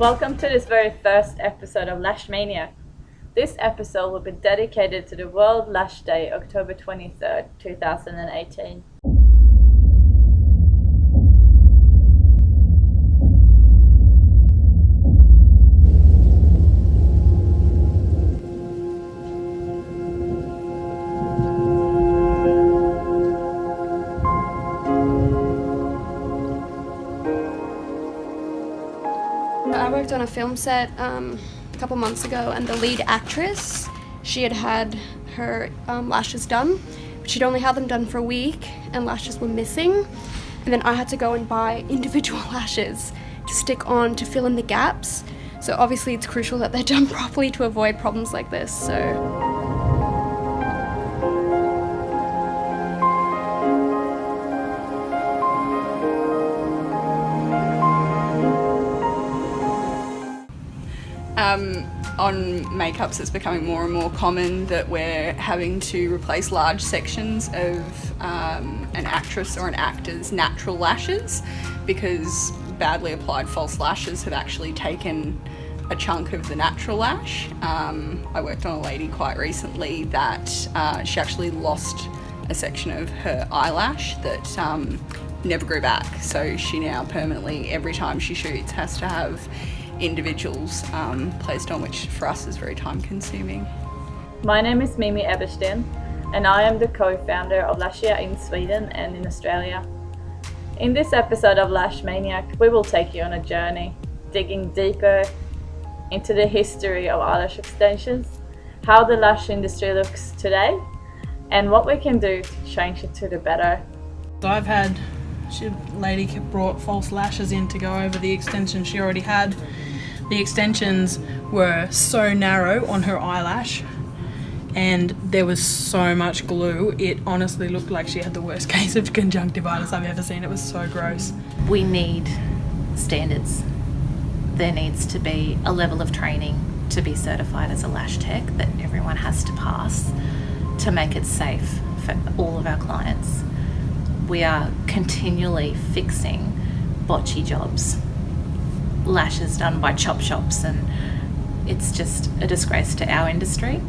Welcome to this very first episode of Lash Mania. This episode will be dedicated to the World Lash Day, October 23rd, 2018. I worked on a film set a couple months ago, and the lead actress, she had her lashes done, but she'd only had them done for a week and lashes were missing, and then I had to go and buy individual lashes to stick on to fill in the gaps. So obviously it's crucial that they're done properly to avoid problems like this. So on makeups, it's becoming more and more common that we're having to replace large sections of an actress or an actor's natural lashes because badly applied false lashes have actually taken a chunk of the natural lash. I worked on a lady quite recently that she actually lost a section of her eyelash that never grew back, so she now permanently, every time she shoots, has to have individuals placed on, which for us is very time consuming. My name is Mimmi Ebbersten and I am the co-founder of Lashia in Sweden and in Australia. In this episode of Lash Maniac, we will take you on a journey, digging deeper into the history of eyelash extensions, how the lash industry looks today, and what we can do to change it to the better. So I've had, a lady brought false lashes in to go over the extension she already had. The extensions were so narrow on her eyelash and there was so much glue, it honestly looked like she had the worst case of conjunctivitis I've ever seen. It was so gross. We need standards. There needs to be a level of training to be certified as a lash tech that everyone has to pass to make it safe for all of our clients. We are continually fixing botchy jobs, lashes done by chop shops, and it's just a disgrace to our industry,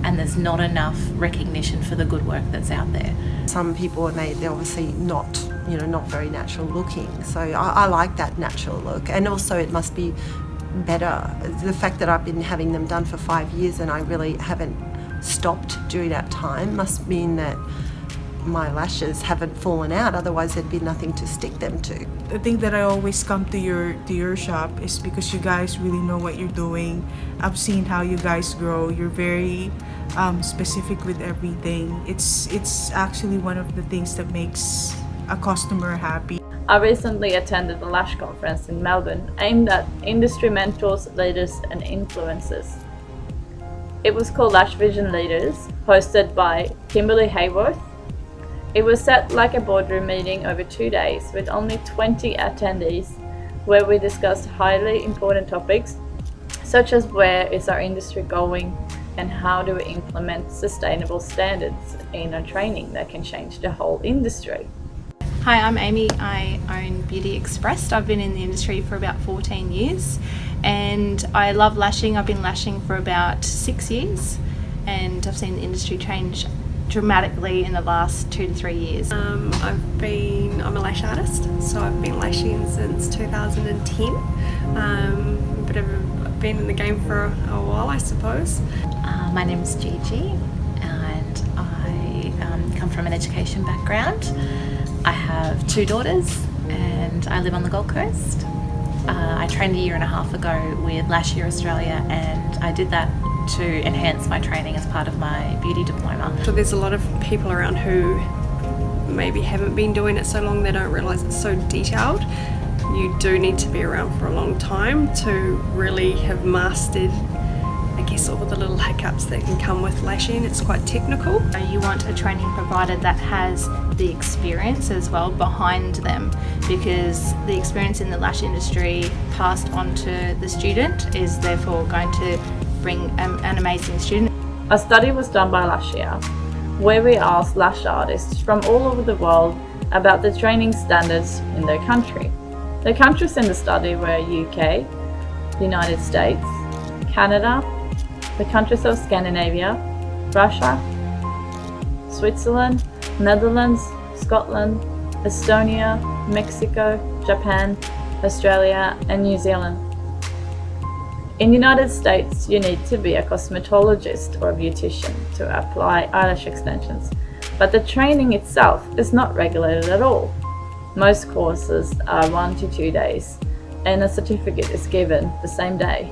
and there's not enough recognition for the good work that's out there. Some people, they're obviously not very natural looking, so I like that natural look, and also it must be better. The fact that I've been having them done for 5 years and I really haven't stopped during that time must mean that my lashes haven't fallen out, otherwise there'd be nothing to stick them to. The thing that I always come to your shop is because you guys really know what you're doing. I've seen how you guys grow. You're very specific with everything. It's actually one of the things that makes a customer happy. I recently attended the Lash conference in Melbourne aimed at industry mentors, leaders and influencers. It was called Lash Vision Leaders, hosted by Kimberly Hayworth. It was set like a boardroom meeting over 2 days with only 20 attendees, where we discussed highly important topics such as where is our industry going and how do we implement sustainable standards in our training that can change the whole industry. Hi, I'm Amy. I own Beauty Expressed. I've been in the industry for about 14 years and I love lashing. I've been lashing for about 6 years and I've seen the industry change dramatically in the last 2 to 3 years. I'm a lash artist, so I've been lashing since 2010. But I've been in the game for a while, I suppose. My name is Gigi and I come from an education background. I have 2 daughters and I live on the Gold Coast. I trained 1.5 years ago with Lashia Australia, and I did that to enhance my training as part of my beauty diploma. So there's a lot of people around who maybe haven't been doing it so long they don't realise it's so detailed. You do need to be around for a long time to really have mastered, I guess, all the little hiccups that can come with lashing. It's quite technical. You want a training provider that has the experience as well behind them, because the experience in the lash industry passed on to the student is therefore going to bring an amazing student. A study was done by Lashia, where we asked lash artists from all over the world about the training standards in their country. The countries in the study were UK, United States, Canada, the countries of Scandinavia, Russia, Switzerland, Netherlands, Scotland, Estonia, Mexico, Japan, Australia and New Zealand. In the United States, you need to be a cosmetologist or a beautician to apply eyelash extensions, but the training itself is not regulated at all. Most courses are 1 to 2 days, and a certificate is given the same day.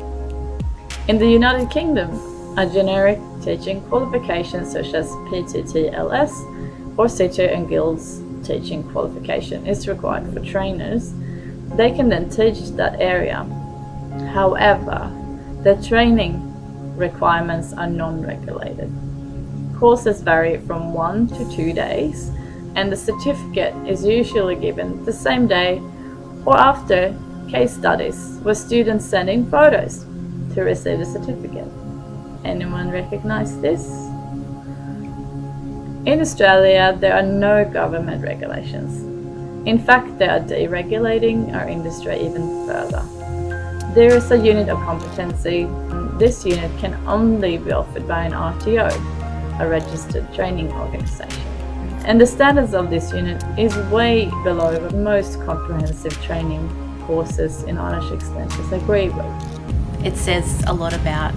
In the United Kingdom, a generic teaching qualification such as PTTLS or City and Guilds teaching qualification is required for trainers. They can then teach that area. However, the training requirements are non-regulated. Courses vary from 1 to 2 days, and the certificate is usually given the same day or after case studies with students sending photos to receive the certificate. Anyone recognize this? In Australia, there are no government regulations. In fact, they are deregulating our industry even further. There is a unit of competency. This unit can only be offered by an RTO, a registered training organisation. And the standards of this unit is way below what most comprehensive training courses in eyelash extensions agree with. It says a lot about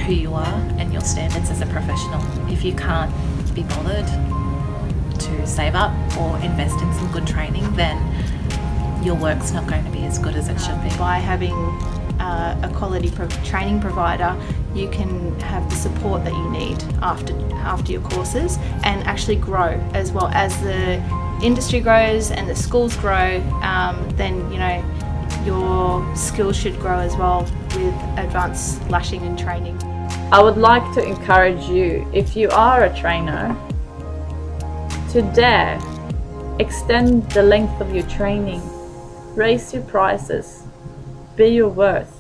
who you are and your standards as a professional. If you can't be bothered to save up or invest in some good training, then your work's not going to be as good as it should be. By having a quality training provider, you can have the support that you need after your courses and actually grow as well. As the industry grows and the schools grow, then your skills should grow as well with advanced lashing and training. I would like to encourage you, if you are a trainer, to dare extend the length of your training, raise your prices, be your worth.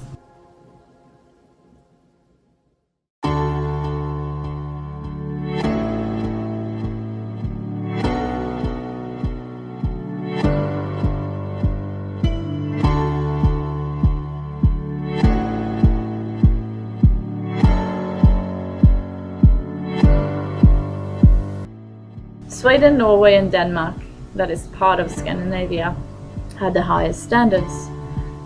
Sweden, Norway and Denmark, that is part of Scandinavia, had the highest standards.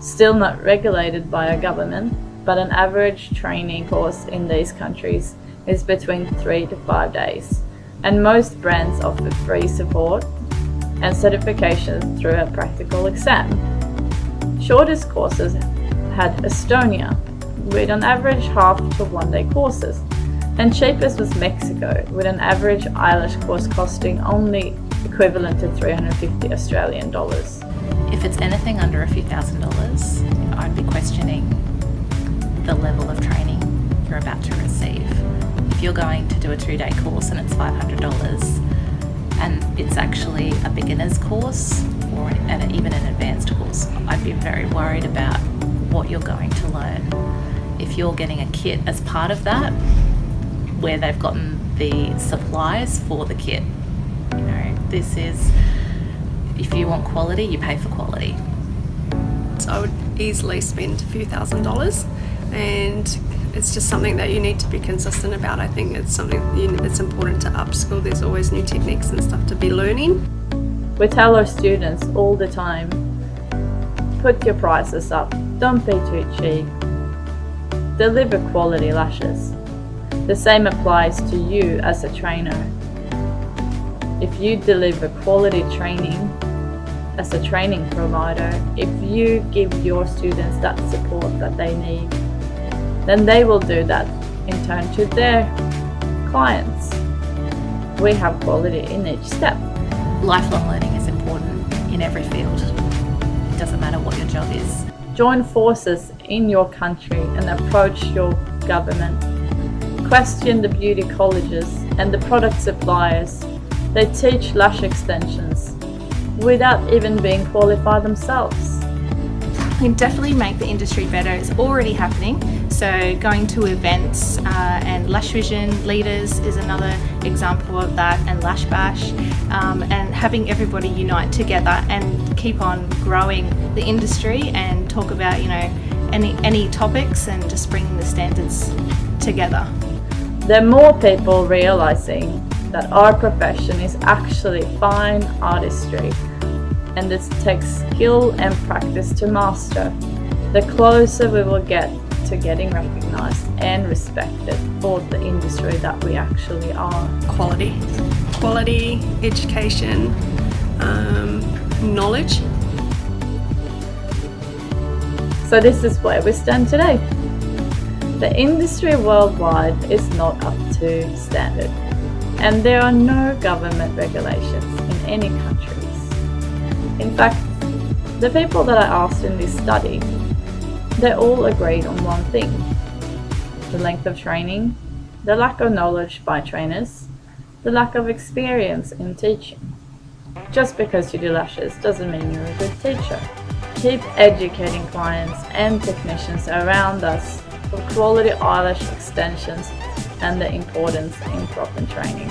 Still not regulated by a government, but an average training course in these countries is between 3 to 5 days. And most brands offer free support and certification through a practical exam. Shortest courses had Estonia, with an average half to 1 day courses. And cheapest was Mexico, with an average eyelash course costing only equivalent to 350 Australian dollars. If it's anything under a few $1,000s, I'd be questioning the level of training you're about to receive. If you're going to do a 2-day course and it's $500 and it's actually a beginner's course or even an advanced course, I'd be very worried about what you're going to learn. If you're getting a kit as part of that, where they've gotten the supplies for the kit. This is, if you want quality, you pay for quality. So I would easily spend a few $1,000s, and it's just something that you need to be consistent about. I think it's something it's important to upskill. There's always new techniques and stuff to be learning. We tell our students all the time, put your prices up, don't be too cheap. Deliver quality lashes. The same applies to you as a trainer. If you deliver quality training as a training provider, if you give your students that support that they need, then they will do that in turn to their clients. We have quality in each step. Lifelong learning is important in every field. It doesn't matter what your job is. Join forces in your country and approach your government. Question the beauty colleges and the product suppliers. They teach lash extensions without even being qualified themselves. Can definitely make the industry better. It's already happening. So going to events and Lash Vision Leaders is another example of that, and Lash Bash, and having everybody unite together and keep on growing the industry and talk about any topics and just bringing the standards together. There are more people realizing that our profession is actually fine artistry, and it takes skill and practice to master. The closer we will get to getting recognized and respected for the industry that we actually are. Quality, education, knowledge. So this is where we stand today. The industry worldwide is not up to standard, and there are no government regulations in any countries. In fact, the people that I asked in this study, they all agreed on one thing: the length of training, the lack of knowledge by trainers, the lack of experience in teaching. Just because you do lashes doesn't mean you're a good teacher. Keep educating clients and technicians around us for quality eyelash extensions and the importance in proper training.